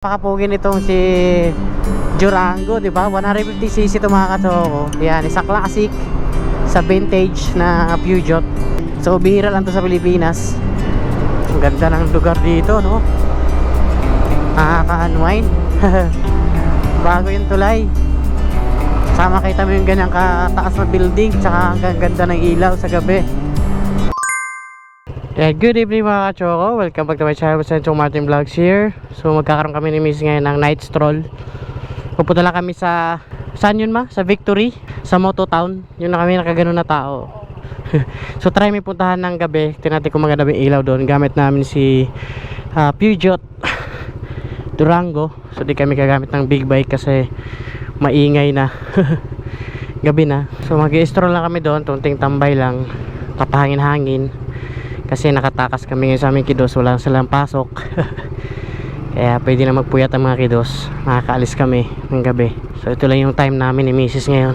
Pakapugin itong si Durango, di ba? 150cc ito mga katsoko. Yan, isa classic sa vintage na Peugeot. So bihira lang to sa Pilipinas. Ang ganda ng lugar dito, no? Nakaka-unwind. Bago yung tulay. Sama kita mo yung ganyang kataas na building, tsaka ang ganda ng ilaw sa gabi. Yeah, good evening mga kachoko. Welcome back to my channel, Senchong Martin Vlogs here. So magkakaroon kami ni Miss ngayon ng night stroll. Pupunta lang kami sa, saan yun ma? Sa Victory, sa Moto Town. Yun na kami nakaganon na tao. So try may puntahan ng gabi. Tinatin ko maganda yung ilaw doon. Gamit namin si Peugeot Durango. So di kami gagamit ng big bike kasi maingay na. Gabi na. So mag-i-stroll lang kami doon. Tunting tambay lang, tapahangin-hangin. Kasi nakatakas kami ngayon sa aming kiddos. Wala silang pasok. Kaya pwede na magpuyat ang mga kiddos. Makakaalis kami ng gabi. So ito lang yung time namin ni Mrs. ngayon.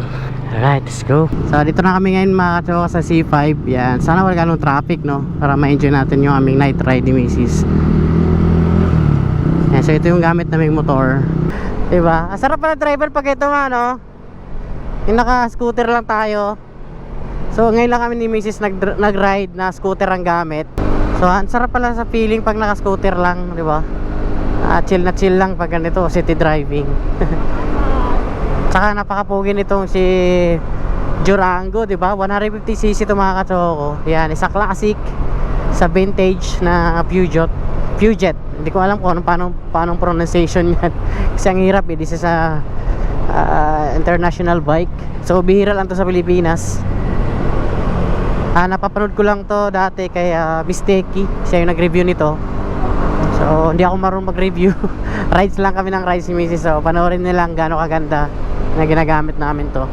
Alright, let's go. So dito na kami ngayon mga katsoko sa C5. Yan, sana wala ganong traffic, no? Para ma-enjoy natin yung aming night ride ni Mrs. Yan, so ito yung gamit naming motor. Diba? Asarap pala driver pag ito nga, no? Yung naka-scooter lang tayo. So ngayon lang kami ni Mrs. nag-ride na scooter ang gamit. So ang sarap pala sa feeling pag naka-scooter lang, di ba? Chill na chill lang pag ganito, city driving. Tsaka napakapugin itong si Durango, di ba? 150cc ito mga katsoko. Yan, isa classic sa vintage na Peugeot. Hindi ko alam kung paano pronunciation yan. Kasi ang hirap eh, this is a international bike. So bihira lang to sa Pilipinas. Napapanood ko lang to dati kay Bisteki. Siya yung nag-review nito. So hindi ako marunong mag-review. Rides lang kami ng rides ni Mrs. So panoorin nilang gaano kaganda na ginagamit namin to.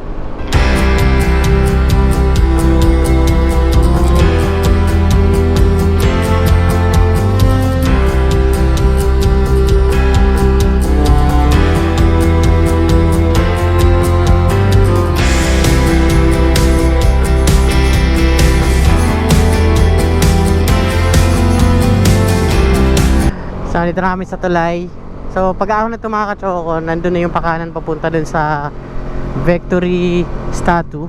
So dito na kami sa tulay. So pag ahon na ito mga katsoko, nandun na yung pakanan papunta dun sa Victory Statue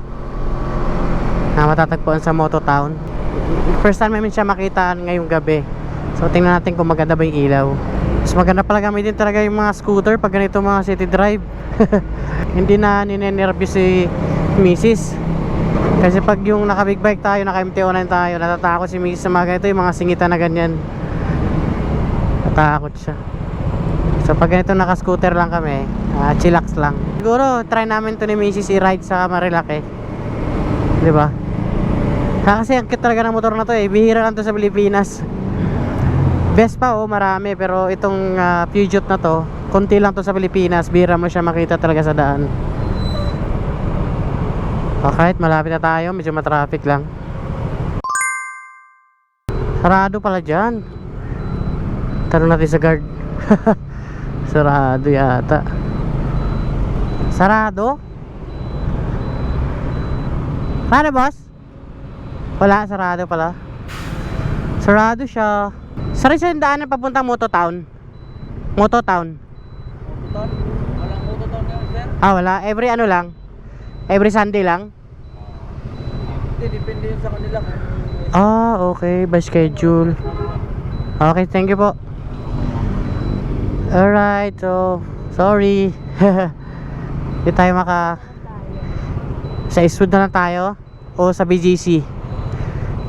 na matatagpuan sa Moto Town. First time namin siya makita ngayong gabi. So tingnan natin kung maganda ba yung ilaw. Mas maganda pala gamitin talaga yung mga scooter pag ganito mga city drive. Hindi na ninenervous si Mrs. Kasi pag yung naka big bike tayo, naka MT-09 tayo, natatakot si Mrs. sa mga ganito, yung mga singitan na ganyan. Takot siya. So pag ganito naka-scooter lang kami, chillax lang. Siguro try namin to ni Mrs. i-ride sa Marilake. 'Di ba? Kasi ang cute talaga ng motor na to eh. Bihira lang to sa Pilipinas. Vespa marami, pero itong Peugeot na to, konti lang to sa Pilipinas. Bihira mo siya makita talaga sa daan. Kahit malapit na tayo, medyo matraffic lang. Sarado pala dyan. Tanong natin sa guard. Sarado yata. Sarado? Paano boss? Wala, sarado pala. Sarado siya. Sari siya yung daanan papuntang Moto Town. Moto Town. Walang Moto Town ngayon, sir? Wala. Every ano lang? Every Sunday lang? Hindi, depende yun sa kanila. Okay. By schedule. Okay, thank you po. Alright, so sorry. Hindi tayo sa Eastwood na lang tayo o sa BGC.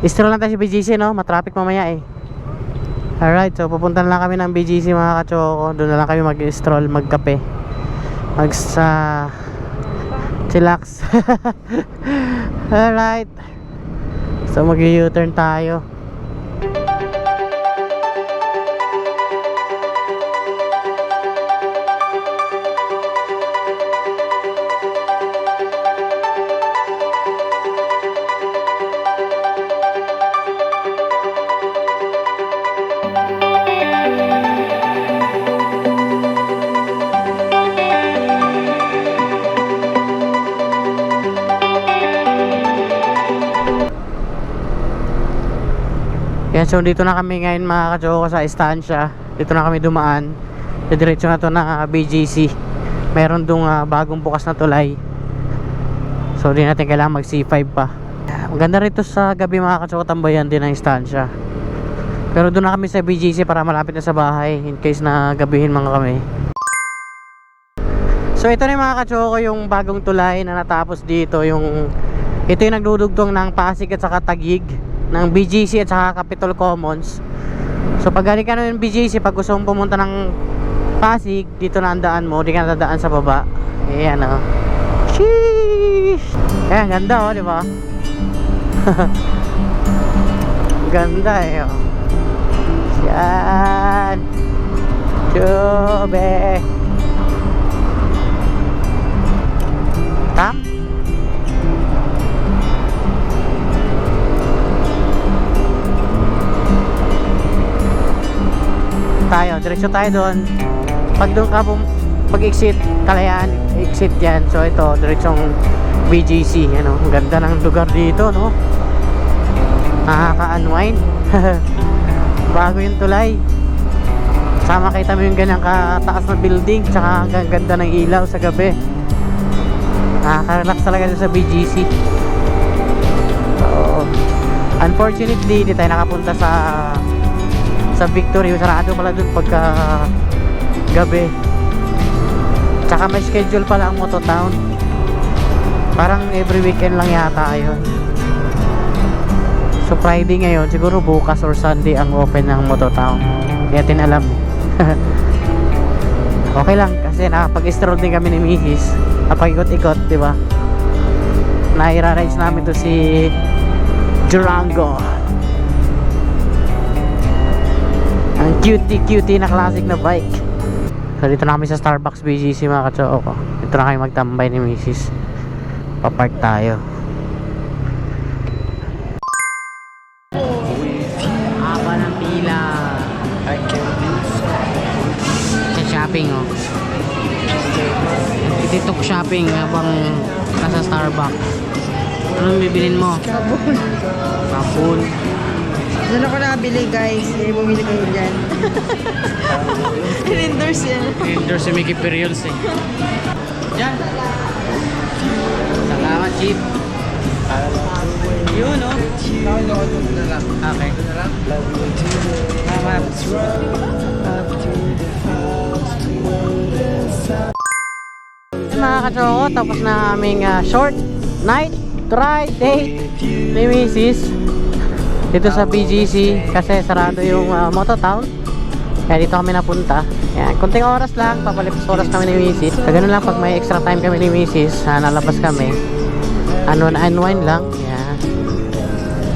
Stroll lang tayo sa BGC, no? Matraffic mamaya eh. Alright, so pupunta lang kami ng BGC mga kachoko. Doon na lang kami mag-stroll, magkape, chillax. Alright, so mag-U-turn tayo. Yan, so dito na kami ngayon mga kachoko sa estansya. Dito na kami dumaan. diretso na to na BGC. Meron dong bagong bukas na tulay. So di natin kailangan mag C5 pa. Maganda rito sa gabi mga katsoko, tambayan din ang instansya. Pero doon na kami sa BGC para malapit na sa bahay in case na gabihin mga kami. So ito na yung mga katsoko, yung bagong tulay na natapos dito. Ito yung nagdudugtong ng Pasig at saka Taguig, ng BGC at saka Capitol Commons. So pag galing ka na yung BGC, pag gusto mong pumunta ng Pasig, dito na ang daan mo, di ka na dadaan sa baba. Ayan o. Sheesh! Ayan, ganda o, di ba? Ganda eh o. Yan. Chube. Tam? Diretso tayo doon. Pag doon ka pag-exit, Kalayaan, exit yan. So ito, diretsong BGC. Ano, ang ganda ng lugar dito, no? Nakaka-unwind. Bago yung tulay. Sama kita mo yung ganyang kataas na building, tsaka ang ganda ng ilaw sa gabi. Nakaka-relax talaga sa BGC. So, unfortunately, di tayo nakapunta sa Victory. Sarado pala dun pagka gabi. Tsaka may schedule pala ang Mototown. Parang every weekend lang yata yun. So Friday ngayon, siguro bukas or Sunday ang open ng Mototown. Kaya tinalam. Okay lang kasi nakapag-stroll din kami ni Mrs. Napag-ikot-ikot, di ba? Naira-rides namin to si Durango. Ang cutie na classic na bike. So dito na kami sa Starbucks BGC mga katsoko. Dito na kami magtambay ni Mrs. Papark tayo. Haba ng pila. Sa shopping oh. Titok shopping habang nasa Starbucks. Anong bibilin mo? Sabon. Sabon. Doon ako nakabili guys. Bumili kayo dyan. In-endorse yan. Endorse si Mickey Periols eh. Diyan. Salamat, Chief. Yun, no? Okay. Salamat. Mga katsoko, tapos na aming short night ride date ni Mrs. Dito sa BGC kasi sarado yung Mototown. Kaya dito kami napunta. Yan, kunting oras lang, papalipas oras kami ni Mrs. So ganun lang, pag may extra time kami ni Mrs. Nalabas kami. Unwind lang. Yan.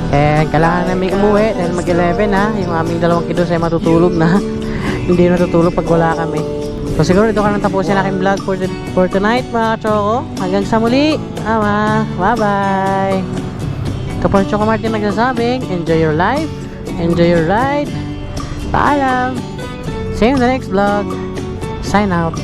Eh, kailangan namin umuwi dahil mag-11 na. Yung aming dalawang kiddos ay matutulog na. Hindi natutulog pag wala kami. So siguro dito ka nang tapusin aking vlog for tonight mga choko. Hanggang sa muli. Bye-bye. Ito po Choco Martin nagsasabing, enjoy your life, enjoy your ride. Paalam. See you in the next vlog. Sign out.